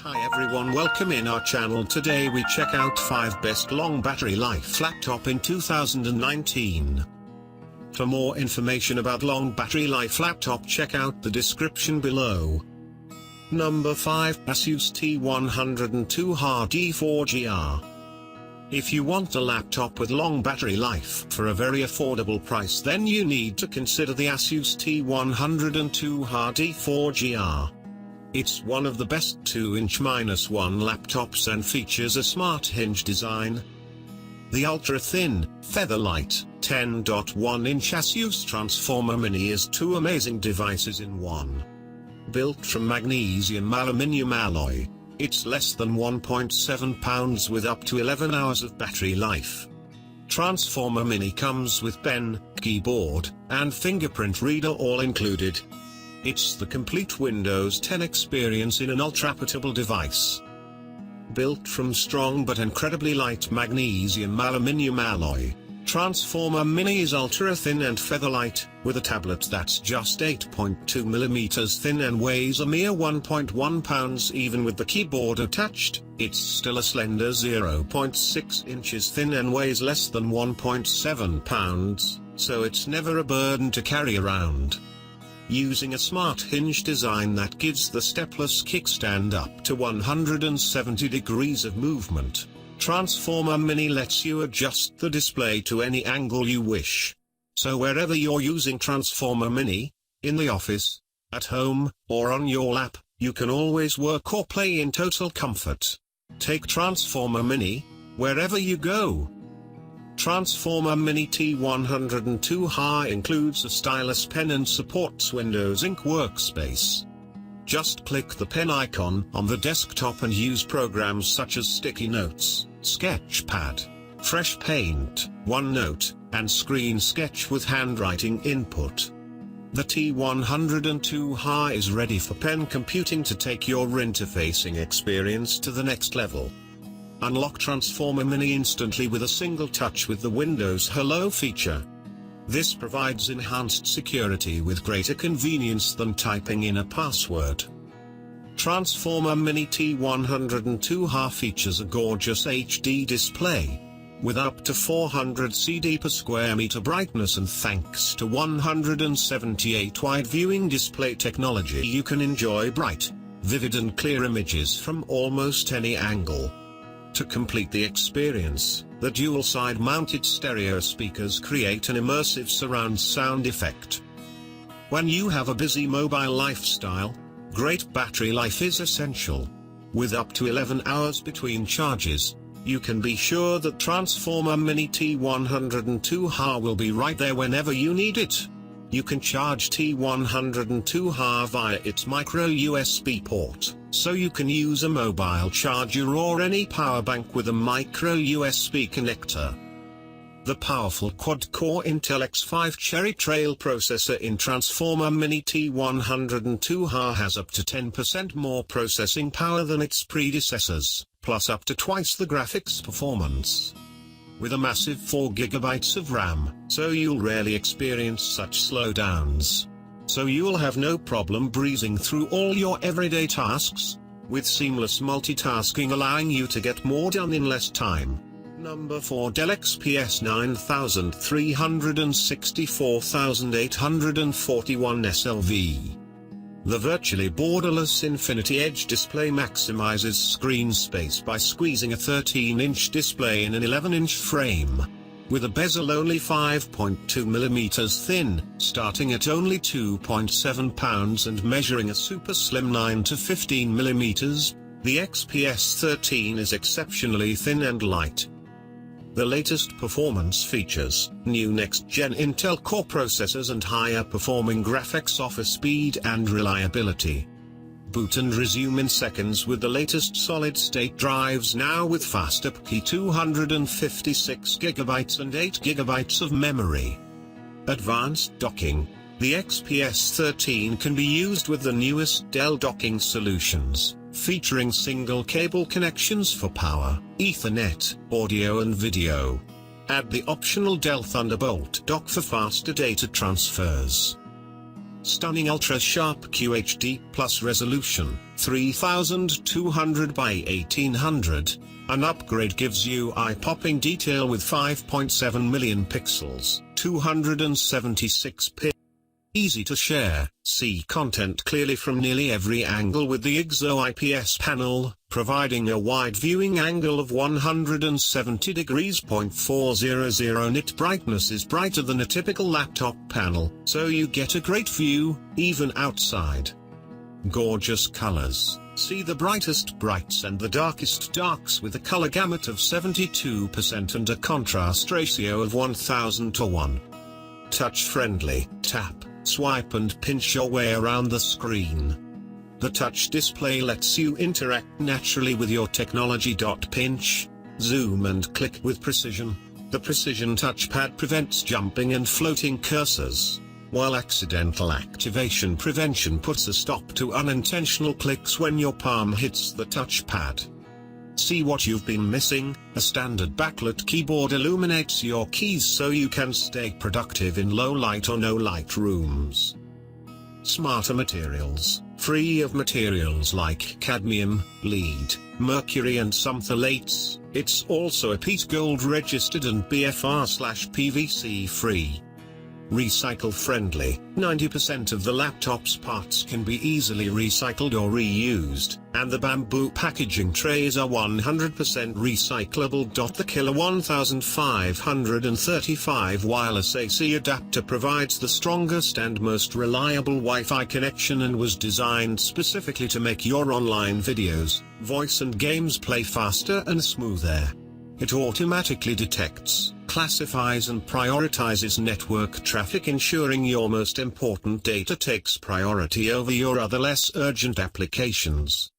Hi everyone, welcome in our channel. Today we check out 5 best long battery life laptop in 2019. For more information about long battery life laptop, check out the description below. Number 5, Asus T102 D4GR. If you want a laptop with long battery life for a very affordable price, then you need to consider the Asus T102 D4GR. It's one of the best 2-inch-1 laptops and features a smart hinge design. The ultra-thin, featherlight, 10.1-inch Asus Transformer Mini is 2 amazing devices in one. Built from magnesium aluminium alloy, it's less than 1.7 pounds with up to 11 hours of battery life. Transformer Mini comes with pen, keyboard, and fingerprint reader all included. It's the complete Windows 10 experience in an ultra-portable device. Built from strong but incredibly light magnesium aluminium alloy, Transformer Mini is ultra-thin and featherlight, with a tablet that's just 8.2 mm thin and weighs a mere 1.1 pounds. Even with the keyboard attached, it's still a slender 0.6 inches thin and weighs less than 1.7 pounds, so it's never a burden to carry around. Using a smart hinge design that gives the stepless kickstand up to 170 degrees of movement, Transformer Mini lets you adjust the display to any angle you wish. So wherever you're using Transformer Mini, in the office, at home, or on your lap, you can always work or play in total comfort. Take Transformer Mini wherever you go. Transformer Mini T102 includes a stylus pen and supports Windows Ink Workspace. Just click the pen icon on the desktop and use programs such as Sticky Notes, Sketchpad, Fresh Paint, OneNote, and Screen Sketch with handwriting input. The T102 is ready for pen computing to take your interfacing experience to the next level. Unlock Transformer Mini instantly with a single touch with the Windows Hello feature. This provides enhanced security with greater convenience than typing in a password. Transformer Mini T102 features a gorgeous HD display, with up to 400 CD per square meter brightness, and thanks to 178 wide viewing display technology, you can enjoy bright, vivid and clear images from almost any angle. To complete the experience, the dual-side mounted stereo speakers create an immersive surround sound effect. When you have a busy mobile lifestyle, great battery life is essential. With up to 11 hours between charges, you can be sure that Transformer Mini T102 will be right there whenever you need it. You can charge T102 via its micro USB port, so you can use a mobile charger or any power bank with a micro USB connector. The powerful quad-core Intel X5 Cherry Trail processor in Transformer Mini T102 has up to 10% more processing power than its predecessors, plus up to twice the graphics performance. With a massive 4 GB of RAM, so you'll rarely experience such slowdowns. So you'll have no problem breezing through all your everyday tasks, with seamless multitasking allowing you to get more done in less time. Number 4, Dell XPS 9300 and 64841 SLV. The virtually borderless Infinity Edge display maximizes screen space by squeezing a 13-inch display in an 11-inch frame. With a bezel only 5.2 mm thin, starting at only 2.7 pounds and measuring a super slim 9 to 15 mm, the XPS 13 is exceptionally thin and light. The latest performance features new next-gen Intel Core processors and higher performing graphics offer speed and reliability. Boot and resume in seconds with the latest solid-state drives, now with faster PCIe 256 GB and 8 GB of memory. Advanced docking. The XPS 13 can be used with the newest Dell docking solutions, featuring single cable connections for power, Ethernet, audio and video. Add the optional Dell Thunderbolt dock for faster data transfers. Stunning ultra-sharp QHD plus resolution, 3200 by 1800. An upgrade gives you eye-popping detail with 5.7 million pixels, 276 pixels. Easy to share, see content clearly from nearly every angle with the IGZO IPS panel, providing a wide viewing angle of 170 degrees. 400 nit brightness is brighter than a typical laptop panel, so you get a great view, even outside. Gorgeous colors. See the brightest brights and the darkest darks with a color gamut of 72% and a contrast ratio of 1000:1. Touch-friendly, tap, swipe and pinch your way around the screen. The touch display lets you interact naturally with your technology. Pinch, zoom and click with precision. The precision touchpad prevents jumping and floating cursors, while accidental activation prevention puts a stop to unintentional clicks when your palm hits the touchpad. See what you've been missing? A standard backlit keyboard illuminates your keys so you can stay productive in low light or no light rooms. Smarter materials, free of materials like cadmium, lead, mercury and some phthalates. It's also a PEAT Gold registered and BFR/PVC free. Recycle friendly, 90% of the laptop's parts can be easily recycled or reused, and the bamboo packaging trays are 100% recyclable. The Killer 1535 wireless AC adapter provides the strongest and most reliable Wi-Fi connection and was designed specifically to make your online videos, voice and games play faster and smoother. It automatically detects, classifies and prioritizes network traffic, ensuring your most important data takes priority over your other less urgent applications.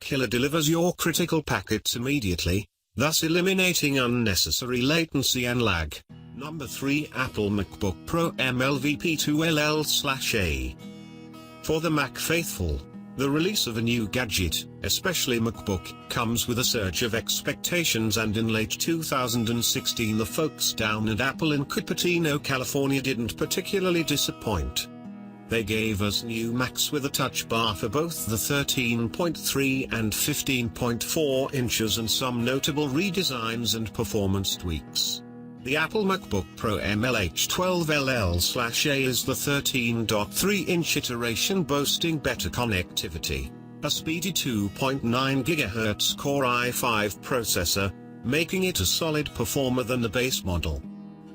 Killer delivers your critical packets immediately, thus eliminating unnecessary latency and lag. Number 3. Apple MacBook Pro MLVP2LL/A. For the Mac faithful, the release of a new gadget, especially MacBook, comes with a surge of expectations, and in late 2016 the folks down at Apple in Cupertino, California didn't particularly disappoint. They gave us new Macs with a touch bar for both the 13.3 and 15.4 inches and some notable redesigns and performance tweaks. The Apple MacBook Pro MLH12LL/A is the 13.3-inch iteration boasting better connectivity, a speedy 2.9 GHz Core i5 processor, making it a solid performer than the base model.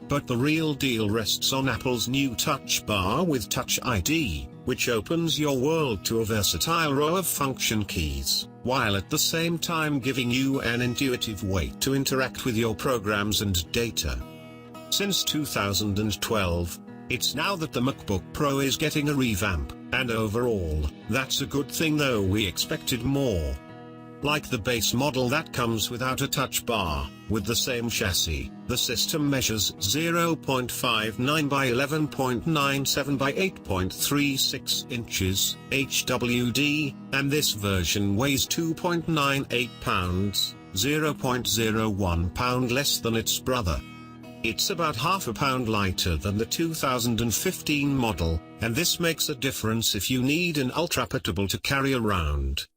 But the real deal rests on Apple's new Touch Bar with Touch ID, which opens your world to a versatile row of function keys, while at the same time giving you an intuitive way to interact with your programs and data. Since 2012, it's now that the MacBook Pro is getting a revamp, and overall, that's a good thing, though we expected more. Like the base model that comes without a touch bar, with the same chassis, the system measures 0.59 by 11.97 by 8.36 inches, HWD, and this version weighs 2.98 pounds, 0.01 pound less than its brother. It's about half a pound lighter than the 2015 model, and this makes a difference if you need an ultra-portable to carry around.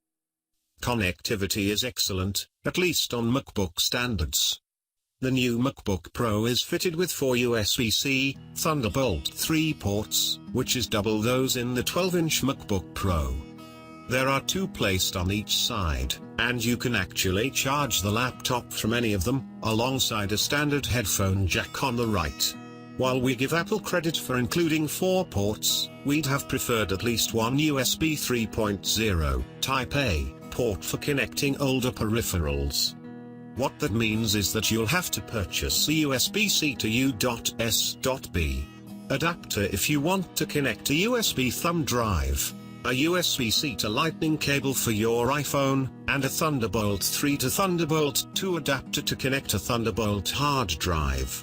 Connectivity is excellent, at least on MacBook standards. The new MacBook Pro is fitted with 4 USB-C, Thunderbolt 3 ports, which is double those in the 12-inch MacBook Pro. There are 2 placed on each side, and you can actually charge the laptop from any of them, alongside a standard headphone jack on the right. While we give Apple credit for including 4 ports, we'd have preferred at least one USB 3.0 Type A port for connecting older peripherals. What that means is that you'll have to purchase a USB-C to U.S.B adapter if you want to connect a USB thumb drive, a USB-C to Lightning cable for your iPhone, and a Thunderbolt 3 to Thunderbolt 2 adapter to connect a Thunderbolt hard drive.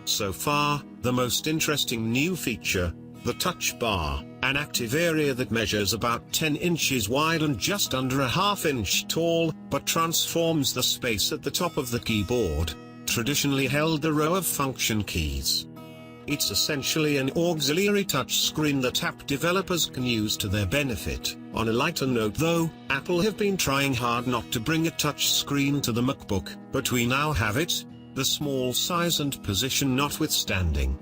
So far, the most interesting new feature, the Touch Bar, an active area that measures about 10 inches wide and just under a half-inch tall, but transforms the space at the top of the keyboard, traditionally held a row of function keys. It's essentially an auxiliary touchscreen that app developers can use to their benefit. On a lighter note though, Apple have been trying hard not to bring a touchscreen to the MacBook, but we now have it, the small size and position notwithstanding.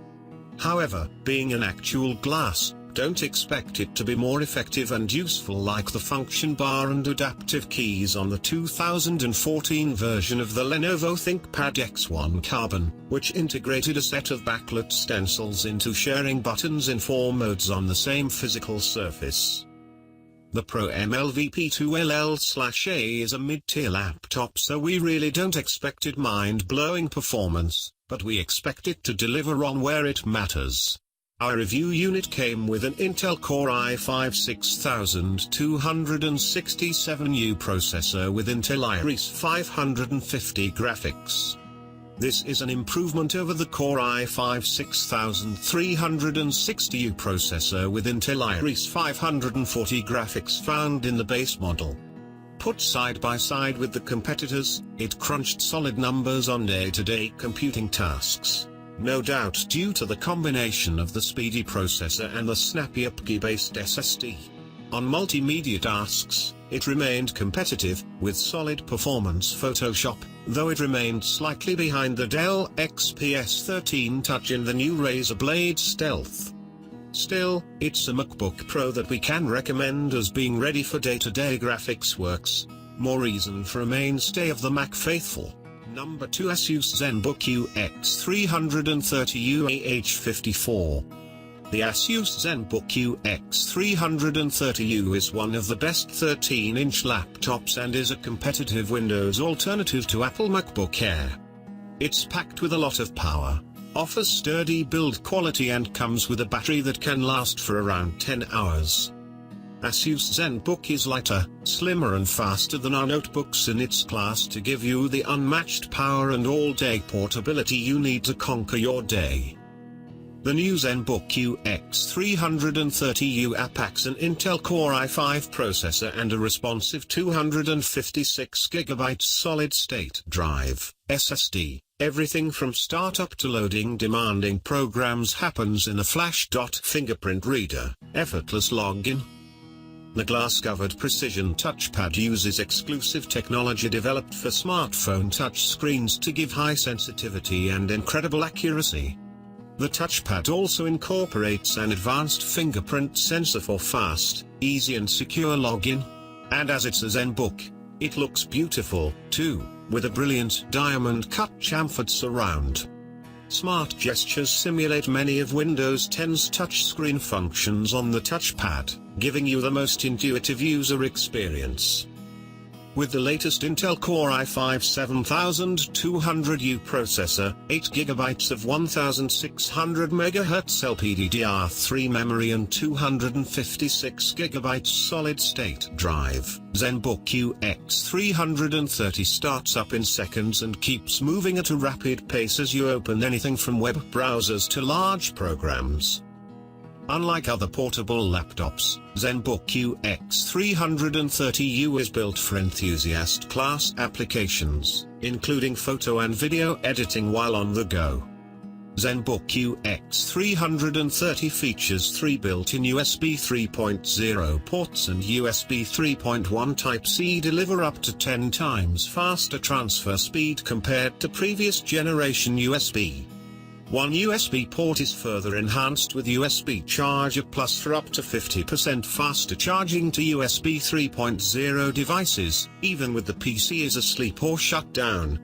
However, being an actual glass, don't expect it to be more effective and useful like the function bar and adaptive keys on the 2014 version of the Lenovo ThinkPad X1 Carbon, which integrated a set of backlit stencils into sharing buttons in 4 modes on the same physical surface. The Pro MLVP2LL/A is a mid-tier laptop, so we really don't expect it mind-blowing performance, but we expect it to deliver on where it matters. Our review unit came with an Intel Core i5-6267U processor with Intel Iris 550 graphics. This is an improvement over the Core i5-6360U processor with Intel Iris 540 graphics found in the base model. Put side by side with the competitors, it crunched solid numbers on day-to-day computing tasks. No doubt due to the combination of the speedy processor and the snappy UPGI-based SSD. On multimedia tasks, it remained competitive, with solid performance Photoshop, though it remained slightly behind the Dell XPS 13 Touch in the new Razer Blade Stealth. Still, it's a MacBook Pro that we can recommend as being ready for day-to-day graphics works. More reason for a mainstay of the Mac faithful. Number 2, Asus ZenBook UX330U AH54. The Asus ZenBook UX330U is one of the best 13-inch laptops and is a competitive Windows alternative to Apple MacBook Air. It's packed with a lot of power, offers sturdy build quality and comes with a battery that can last for around 10 hours. Asus ZenBook is lighter, slimmer and faster than our notebooks in its class to give you the unmatched power and all-day portability you need to conquer your day. The new ZenBook UX330U packs an Intel Core i5 processor and a responsive 256GB solid-state drive, SSD. Everything from startup to loading demanding programs happens in a flash. Fingerprint reader, effortless login. The glass-covered precision touchpad uses exclusive technology developed for smartphone touchscreens to give high sensitivity and incredible accuracy. The touchpad also incorporates an advanced fingerprint sensor for fast, easy and secure login. And as it's a ZenBook, it looks beautiful, too, with a brilliant diamond-cut chamfered surround. Smart gestures simulate many of Windows 10's touchscreen functions on the touchpad, giving you the most intuitive user experience. With the latest Intel Core i5-7200U processor, 8GB of 1600MHz LPDDR3 memory and 256GB solid-state drive, ZenBook UX330 starts up in seconds and keeps moving at a rapid pace as you open anything from web browsers to large programs. Unlike other portable laptops, ZenBook UX330U is built for enthusiast-class applications, including photo and video editing while on the go. ZenBook UX330 features 3 built-in USB 3.0 ports and USB 3.1 Type-C deliver up to 10 times faster transfer speed compared to previous generation USB. One USB port is further enhanced with USB Charger Plus for up to 50% faster charging to USB 3.0 devices, even with the PC is asleep or shut down.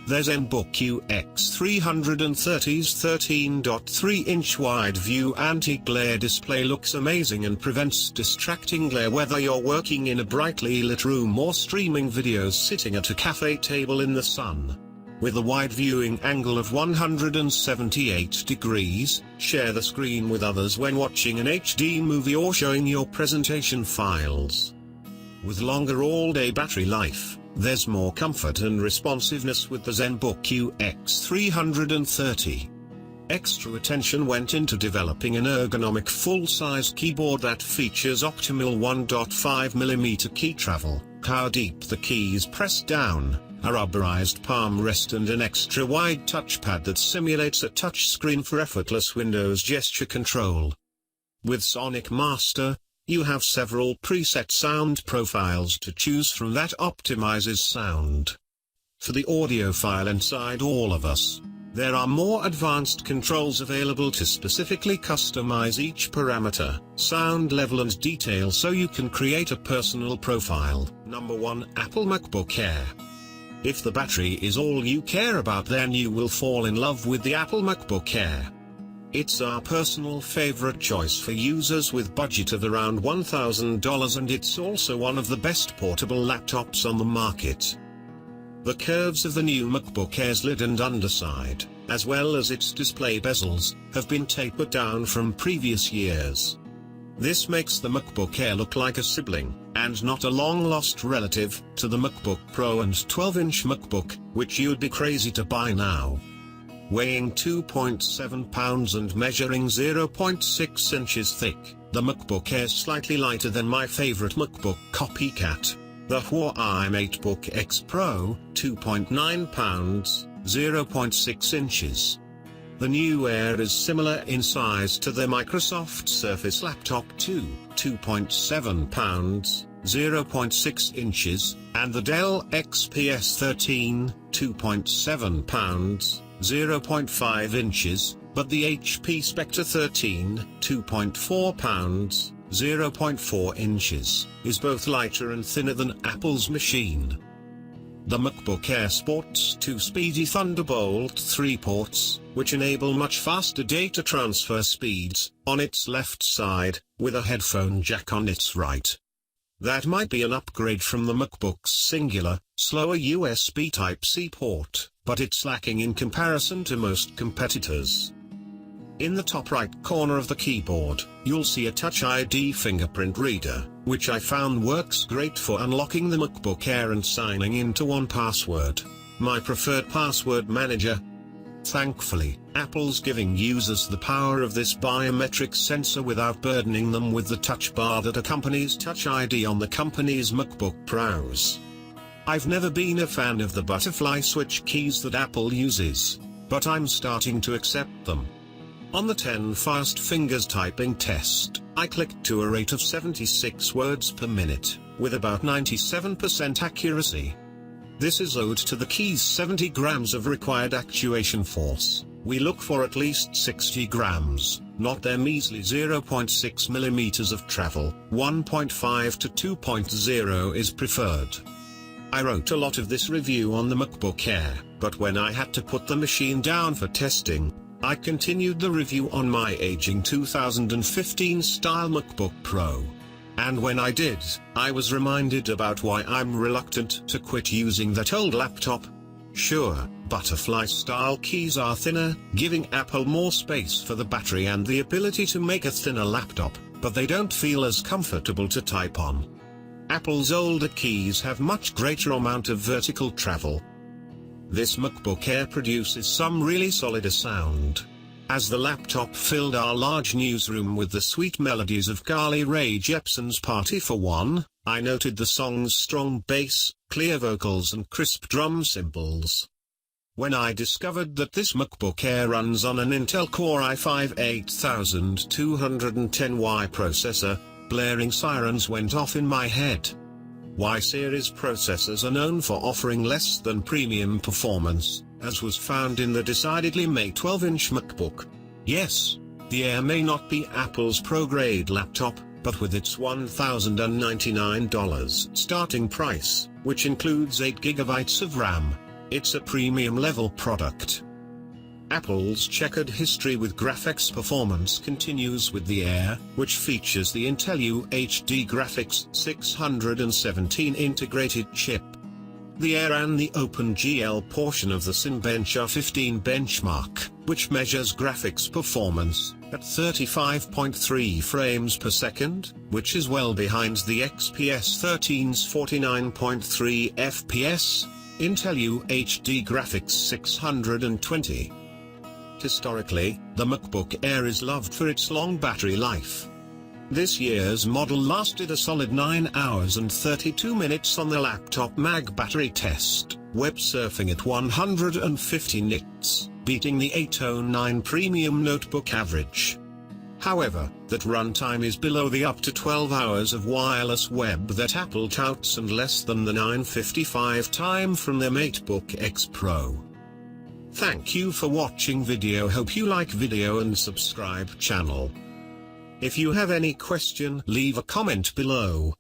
The ZenBook UX330's 13.3-inch wide-view anti-glare display looks amazing and prevents distracting glare whether you're working in a brightly lit room or streaming videos sitting at a cafe table in the sun. With a wide viewing angle of 178 degrees, share the screen with others when watching an HD movie or showing your presentation files. With longer all-day battery life, there's more comfort and responsiveness with the ZenBook UX330. Extra attention went into developing an ergonomic full-size keyboard that features optimal 1.5mm key travel, how deep the keys press down, a rubberized palm rest and an extra-wide touchpad that simulates a touchscreen for effortless Windows gesture control. With Sonic Master, you have several preset sound profiles to choose from that optimizes sound. For the audiophile inside all of us, there are more advanced controls available to specifically customize each parameter, sound level and detail so you can create a personal profile. Number 1, Apple MacBook Air. If the battery is all you care about, then you will fall in love with the Apple MacBook Air. It's our personal favorite choice for users with budget of around $1,000, and it's also one of the best portable laptops on the market. The curves of the new MacBook Air's lid and underside, as well as its display bezels, have been tapered down from previous years. This makes the MacBook Air look like a sibling, and not a long-lost relative, to the MacBook Pro and 12-inch MacBook, which you'd be crazy to buy now. Weighing 2.7 pounds and measuring 0.6 inches thick, the MacBook Air is slightly lighter than my favorite MacBook copycat, the Huawei MateBook X Pro, 2.9 pounds, 0.6 inches. The new Air is similar in size to the Microsoft Surface Laptop 2, 2.7 pounds, 0.6 inches, and the Dell XPS 13, 2.7 pounds, 0.5 inches, but the HP Spectre 13, 2.4 pounds, 0.4 inches, is both lighter and thinner than Apple's machine. The MacBook Air sports 2 speedy Thunderbolt 3 ports, which enable much faster data transfer speeds, on its left side, with a headphone jack on its right. That might be an upgrade from the MacBook's singular, slower USB Type-C port, but it's lacking in comparison to most competitors. In the top right corner of the keyboard, you'll see a Touch ID fingerprint reader, which I found works great for unlocking the MacBook Air and signing into 1Password, my preferred password manager. Thankfully, Apple's giving users the power of this biometric sensor without burdening them with the touch bar that accompanies Touch ID on the company's MacBook Pros. I've never been a fan of the butterfly switch keys that Apple uses, but I'm starting to accept them. On the 10 fast fingers typing test, I clicked to a rate of 76 words per minute, with about 97% accuracy. This is owed to the key's 70 grams of required actuation force. We look for at least 60 grams, not their measly 0.6 millimeters of travel. 1.5 to 2.0 is preferred. I wrote a lot of this review on the MacBook Air, but when I had to put the machine down for testing, I continued the review on my aging 2015 style MacBook Pro. And when I did, I was reminded about why I'm reluctant to quit using that old laptop. Sure, butterfly-style keys are thinner, giving Apple more space for the battery and the ability to make a thinner laptop, but they don't feel as comfortable to type on. Apple's older keys have much greater amount of vertical travel. This MacBook Air produces some really solid sound. As the laptop filled our large newsroom with the sweet melodies of Carly Rae Jepsen's Party for One, I noted the song's strong bass, clear vocals and crisp drum cymbals. When I discovered that this MacBook Air runs on an Intel Core i5 8210Y processor, blaring sirens went off in my head. Y-series processors are known for offering less than premium performance, as was found in the decidedly May 12-inch MacBook. Yes, the Air may not be Apple's pro-grade laptop, but with its $1,099 starting price, which includes 8 GB of RAM, it's a premium-level product. Apple's checkered history with graphics performance continues with the Air, which features the Intel UHD Graphics 617 integrated chip. The Air and the OpenGL portion of the Cinebench 15 benchmark, which measures graphics performance, at 35.3 frames per second, which is well behind the XPS 13's 49.3 FPS, Intel UHD Graphics 620. Historically, the MacBook Air is loved for its long battery life. This year's model lasted a solid 9 hours and 32 minutes on the Laptop Mag battery test. web surfing at 150 nits, beating the 809 Premium Notebook average. However, that runtime is below the up to 12 hours of wireless web that Apple touts and less than the 9:55 time from their MateBook X Pro. Thank you for watching video. Hope you like video and subscribe channel. If you have any question, leave a comment below.